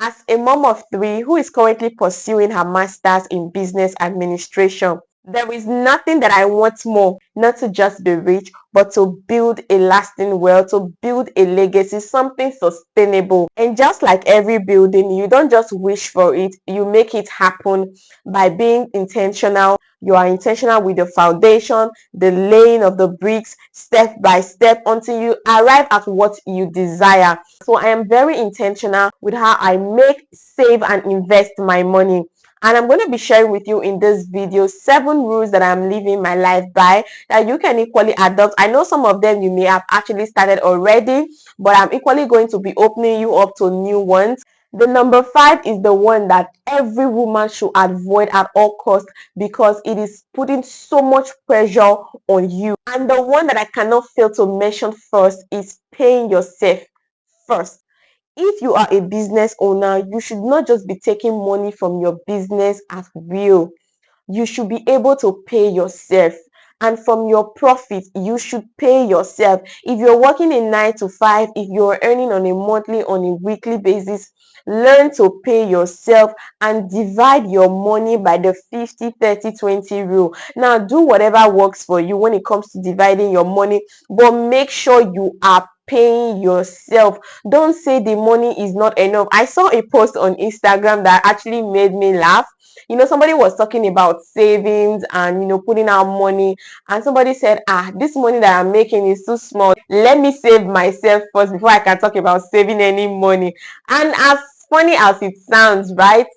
As a mom of three who is currently pursuing her master's in business administration, there is nothing that I want more, not to just be rich, but to build a lasting wealth, to build a legacy, something sustainable. And just like every building, you don't just wish for it, you make it happen by being intentional. You are intentional with the foundation, the laying of the bricks, step by step, until you arrive at what you desire. So I am very intentional with how I make, save, and invest my money. And I'm going to be sharing with you in this video 7 rules that I'm living my life by that you can equally adopt. I know some of them you may have actually started already, but I'm equally going to be opening you up to new ones. The number 5 is the one that every woman should avoid at all costs, because it is putting so much pressure on you. And the one that I cannot fail to mention first is paying yourself first. If you are a business owner, you should not just be taking money from your business at will. You should be able to pay yourself. And from your profit, you should pay yourself. If you're working a 9 to 5, if you're earning on a monthly, on a weekly basis, learn to pay yourself and divide your money by the 50-30-20 rule. Now, do whatever works for you when it comes to dividing your money, but make sure you are paying yourself. Don't say the money is not enough. I saw a post on Instagram that actually made me laugh. Somebody was talking about savings and putting out money, and somebody said, this money that I'm making is too small, let me save myself first before I can talk about saving any money. And as funny as it sounds, right?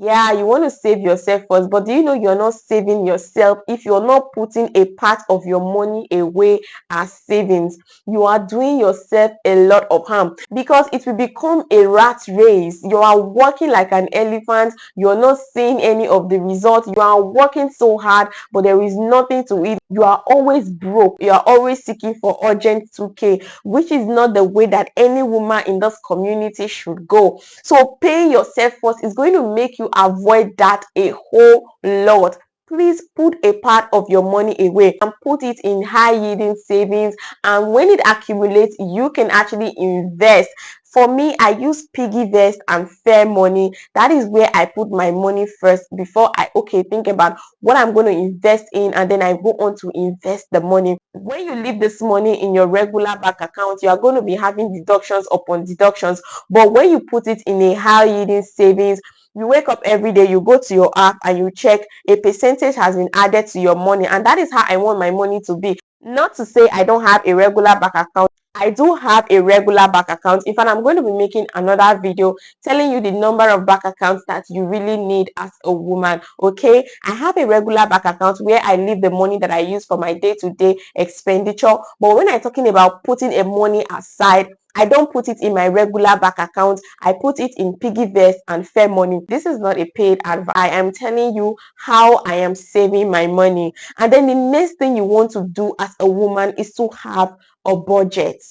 Yeah, you want to save yourself first, but do you know you're not saving yourself if you're not putting a part of your money away as savings? You are doing yourself a lot of harm, because it will become a rat race. You are working like an elephant, you're not seeing any of the results. You are working so hard, but there is nothing to it. You are always broke, you are always seeking for urgent 2k, which is not the way that any woman in this community should go. So paying yourself first is going to make you avoid that a whole lot. Please put a part of your money away and put it in high yielding savings, and when it accumulates, you can actually invest. For me, I use piggy vest and fair money. That is where I put my money first before I think about what I'm going to invest in, and then I go on to invest the money. When you leave this money in your regular bank account, you are going to be having deductions upon deductions. But when you put it in a high yielding savings, you wake up every day, you go to your app and you check a percentage has been added to your money. And that is how I want my money to be. Not to say I don't have a regular bank account. I do have a regular bank account. In fact, I'm going to be making another video telling you the number of bank accounts that you really need as a woman. Okay, I have a regular bank account where I leave the money that I use for my day-to-day expenditure. But when I'm talking about putting a money aside, I don't put it in my regular bank account. I put it in piggy vest and fair money. This is not a paid advice. I am telling you how I am saving my money. And then the next thing you want to do as a woman is to have a budget.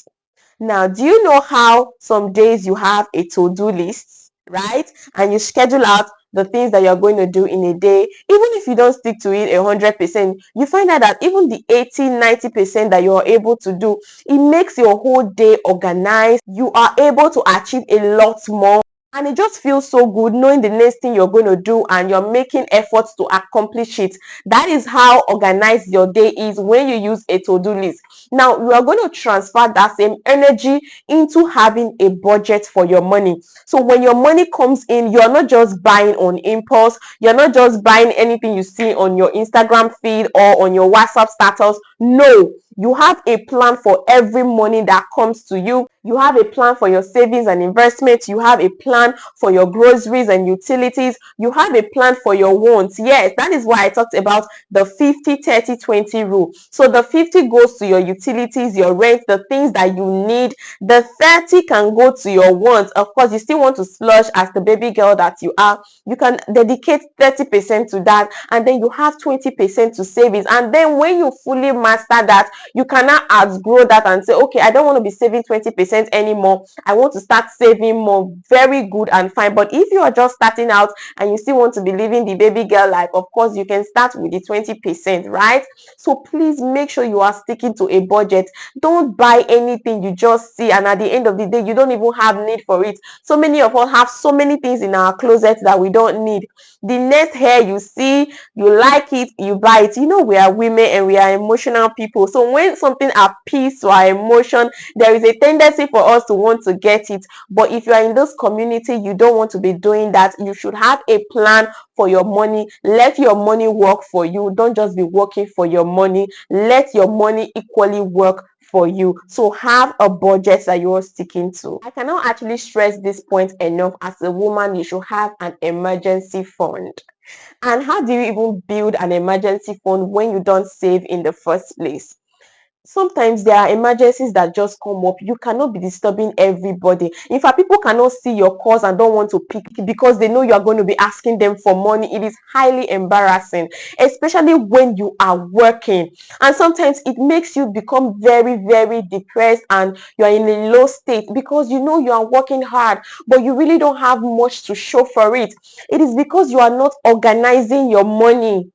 Now, do you know how some days you have a to-do list, right? And you schedule out the things that you're going to do in a day. Even if you don't stick to it 100%, you find out that even the 80-90% that you're able to do, it makes your whole day organized. You are able to achieve a lot more. And it just feels so good knowing the next thing you're going to do, and you're making efforts to accomplish it. That is how organized your day is when you use a to-do list. Now, you are going to transfer that same energy into having a budget for your money. So when your money comes in, you're not just buying on impulse. You're not just buying anything you see on your Instagram feed or on your WhatsApp status. No, you have a plan for every money that comes to you. You have a plan for your savings and investments. You have a plan for your groceries and utilities. You have a plan for your wants. Yes, that is why I talked about the 50-30-20 rule. So the 50 goes to your utilities, your rent, the things that you need. The 30 can go to your wants. Of course, you still want to splurge as the baby girl that you are. You can dedicate 30% to that, and then you have 20% to savings. And then when you fully master that, you cannot outgrow that and say, okay, I don't want to be saving 20% anymore, I want to start saving more. Very good and fine. But if you are just starting out and you still want to be living the baby girl life, of course you can start with the 20%, right? So please make sure you are sticking to a budget. Don't buy anything you just see and at the end of the day you don't even have need for it. So many of us have so many things in our closet that we don't need. The next hair you see, you like it, you buy it. You know, we are women and we are emotional people. So when something appeals to our emotion, there is a tendency for us to want to get it. But if you are in this community, you don't want to be doing that. You should have a plan for your money. Let your money work for you. Don't just be working for your money. Let your money equally work for you. So have a budget that you're sticking to. I cannot actually stress this point enough. As a woman, you should have an emergency fund. And how do you even build an emergency fund when you don't save in the first place? Sometimes there are emergencies that just come up. You cannot be disturbing everybody. In fact, people cannot see your calls and don't want to pick because they know you are going to be asking them for money. It is highly embarrassing, especially when you are working. And sometimes it makes you become very, very depressed and you are in a low state because you know you are working hard, but you really don't have much to show for it. It is because you are not organizing your money.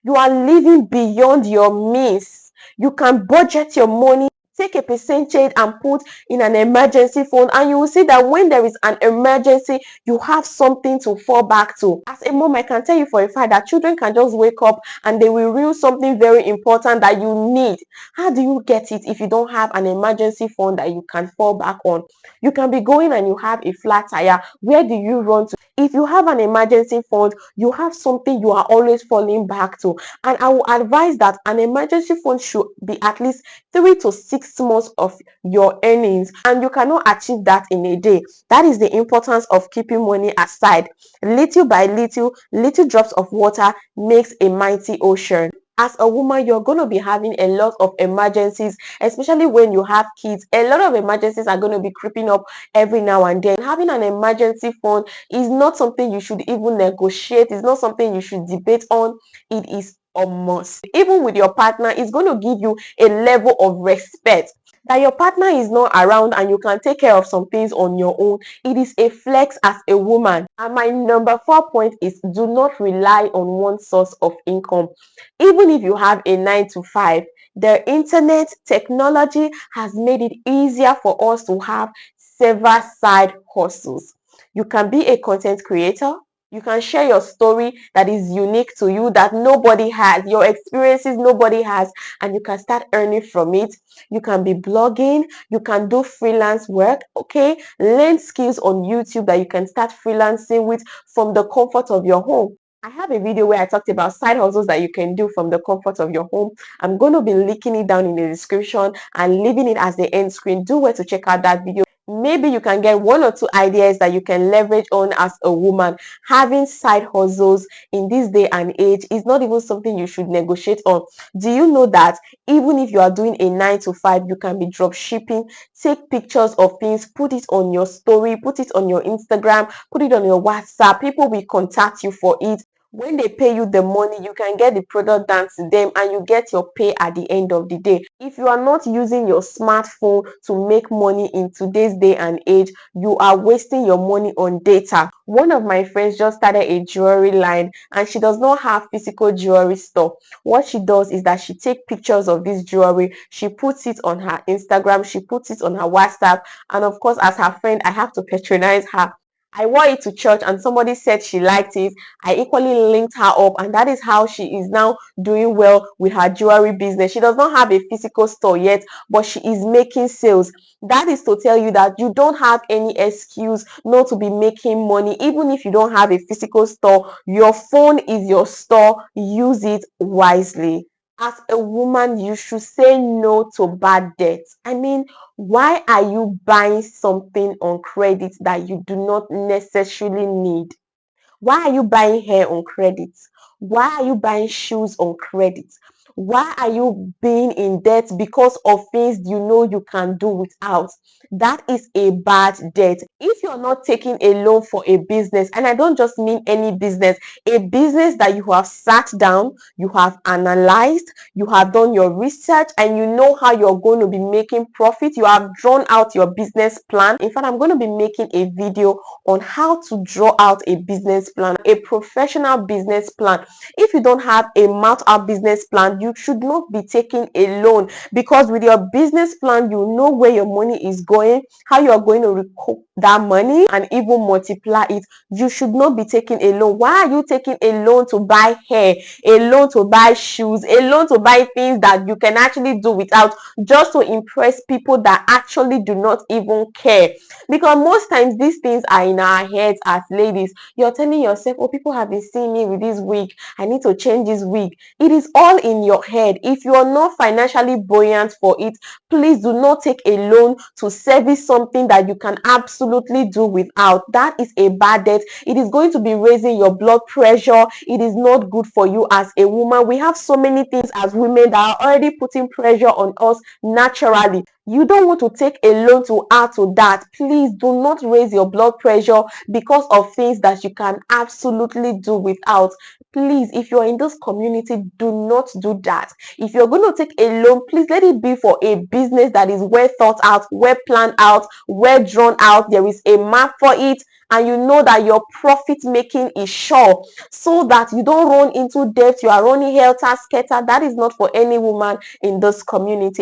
You are living beyond your means. You can budget your money, take a percentage and put in an emergency fund, and you will see that when there is an emergency, you have something to fall back to. As a mom, I can tell you for a fact that children can just wake up and they will reel something very important that you need. How do you get it if you don't have an emergency fund that you can fall back on? You can be going and you have a flat tire. Where do you run to? If you have an emergency fund, you have something you are always falling back to. And I will advise that an emergency fund should be at least 3 to 6 months of your earnings, and you cannot achieve that in a day. That is the importance of keeping money aside. Little by little, little drops of water makes a mighty ocean. As a woman, you're going to be having a lot of emergencies, especially when you have kids. A lot of emergencies are going to be creeping up every now and then. Having an emergency fund is not something you should even negotiate. It's not something you should debate on. It is a must. Even with your partner, it's going to give you a level of respect that your partner is not around and you can take care of some things on your own. It is a flex as a woman. And my number 4 point is, do not rely on one source of income. Even if you have a 9 to 5, the internet technology has made it easier for us to have several side hustles. You can be a content creator. You can share your story that is unique to you, that nobody has, your experiences nobody has, and you can start earning from it. You can be blogging, you can do freelance work, okay? Learn skills on YouTube that you can start freelancing with from the comfort of your home. I have a video where I talked about side hustles that you can do from the comfort of your home. I'm going to be linking it down in the description and leaving it as the end screen. Do well to check out that video. Maybe you can get 1 or 2 ideas that you can leverage on as a woman. Having side hustles in this day and age is not even something you should negotiate on. Do you know that even if you are doing a 9 to 5, you can be drop shipping? Take pictures of things, put it on your story, put it on your Instagram, put it on your WhatsApp. People will contact you for it. When they pay you the money, you can get the product down to them and you get your pay at the end of the day. If you are not using your smartphone to make money in today's day and age, you are wasting your money on data. One of my friends just started a jewelry line and she does not have physical jewelry store. What she does is that she takes pictures of this jewelry, she puts it on her Instagram, she puts it on her WhatsApp, and of course, as her friend, I have to patronize her. I wore it to church and somebody said she liked it. I equally linked her up, and that is how she is now doing well with her jewelry business. She does not have a physical store yet, but she is making sales. That is to tell you that you don't have any excuse not to be making money. Even if you don't have a physical store, your phone is your store. Use it wisely. As a woman, you should say no to bad debt. I mean, why are you buying something on credit that you do not necessarily need? Why are you buying hair on credit? Why are you buying shoes on credit? Why are you being in debt because of things you know you can do without? That is a bad debt. If you're not taking a loan for a business, and I don't just mean any business, a business that you have sat down, you have analyzed, you have done your research, and you know how you're going to be making profit, you have drawn out your business plan. In fact, I'm going to be making a video on how to draw out a business plan, a professional business plan. If you don't have a mapped out business plan, you should not be taking a loan, because with your business plan, you know where your money is going, how you are going to recoup that money and even multiply it. You should not be taking a loan. Why are you taking a loan to buy hair, a loan to buy shoes, a loan to buy things that you can actually do without, just to impress people that actually do not even care? Because most times these things are in our heads as ladies. You're telling yourself, oh, people have been seeing me with this wig, I need to change this wig. It is all in your head. If you are not financially buoyant for it, please do not take a loan to service something that you can absolutely do without. That is a bad debt. It is going to be raising your blood pressure. It is not good for you as a woman. We have so many things as women that are already putting pressure on us naturally. You don't want to take a loan to add to that. Please do not raise your blood pressure because of things that you can absolutely do without. Please, if you're in this community, do not do that. If you're going to take a loan, please let it be for a business that is well thought out, well planned out, well drawn out. There is a map for it, and you know that your profit making is sure, so that you don't run into debt. You are running helter skelter. That is not for any woman in this community.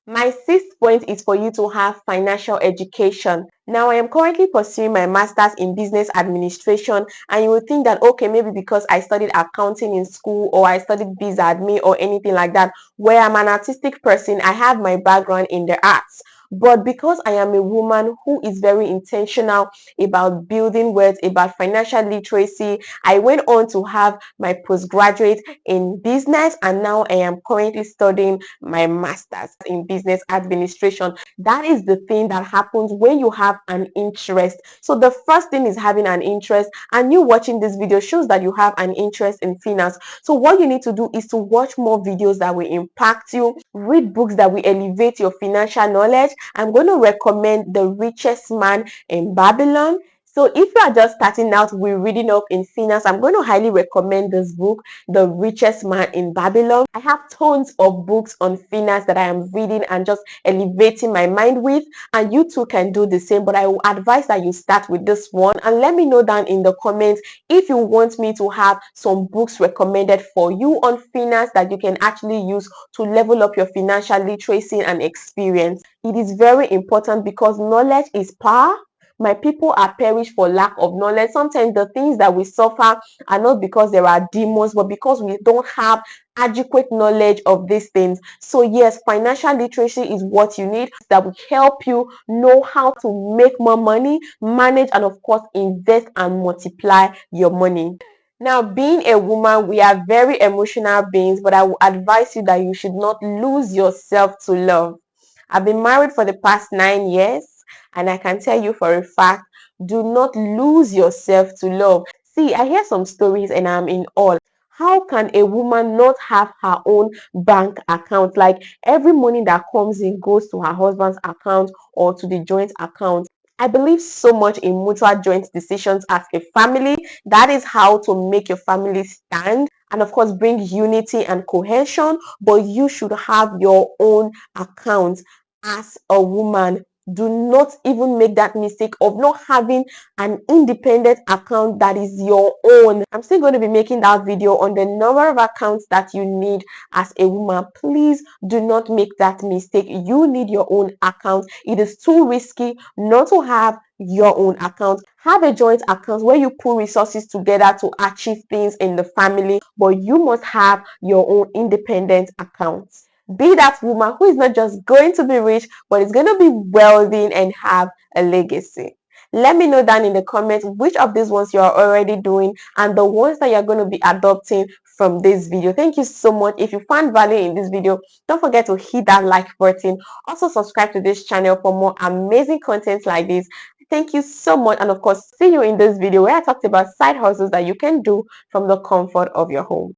My sixth point is for you to have financial education. Now, I am currently pursuing my master's in business administration, and you would think that, okay, maybe because I studied accounting in school, or I studied biz admin or anything like that, where I'm an artistic person, I have my background in the arts. But because I am a woman who is very intentional about building wealth, about financial literacy, I went on to have my postgraduate in business, and now I am currently studying my master's in business administration. That is the thing that happens when you have an interest. So the first thing is having an interest, and you watching this video shows that you have an interest in finance. So what you need to do is to watch more videos that will impact you, read books that will elevate your financial knowledge. I'm going to recommend The Richest Man in Babylon. So if you are just starting out with reading up in finance, I'm going to highly recommend this book, The Richest Man in Babylon. I have tons of books on finance that I am reading and just elevating my mind with, and you too can do the same. But I will advise that you start with this one, and let me know down in the comments if you want me to have some books recommended for you on finance that you can actually use to level up your financial literacy and experience. It is very important, because knowledge is power. My people are perished for lack of knowledge. Sometimes the things that we suffer are not because there are demons, but because we don't have adequate knowledge of these things. So yes, financial literacy is what you need, that will help you know how to make more money, manage, and of course invest and multiply your money. Now, being a woman, we are very emotional beings, but I will advise you that you should not lose yourself to love. I've been married for the past 9 years, and I can tell you for a fact, do not lose yourself to love. See, I hear some stories and I'm in awe. How can a woman not have her own bank account? Like, every money that comes in goes to her husband's account or to the joint account. I believe so much in mutual joint decisions as a family. That is how to make your family stand and, of course, bring unity and cohesion. But you should have your own account as a woman. Do not even make that mistake of not having an independent account that is your own. I'm still going to be making that video on the number of accounts that you need as a woman. Please do not make that mistake. You need your own account. It is too risky not to have your own account. Have a joint account where you put resources together to achieve things in the family, but you must have your own independent account. Be that woman who is not just going to be rich, but is going to be wealthy and have a legacy. Let me know down in the comments which of these ones you are already doing and the ones that you're going to be adopting from this video. Thank you so much. If you found value in this video, don't forget to hit that like button. Also subscribe to this channel for more amazing content like this. Thank you so much, and of course, see you in this video where I talked about side hustles that you can do from the comfort of your home.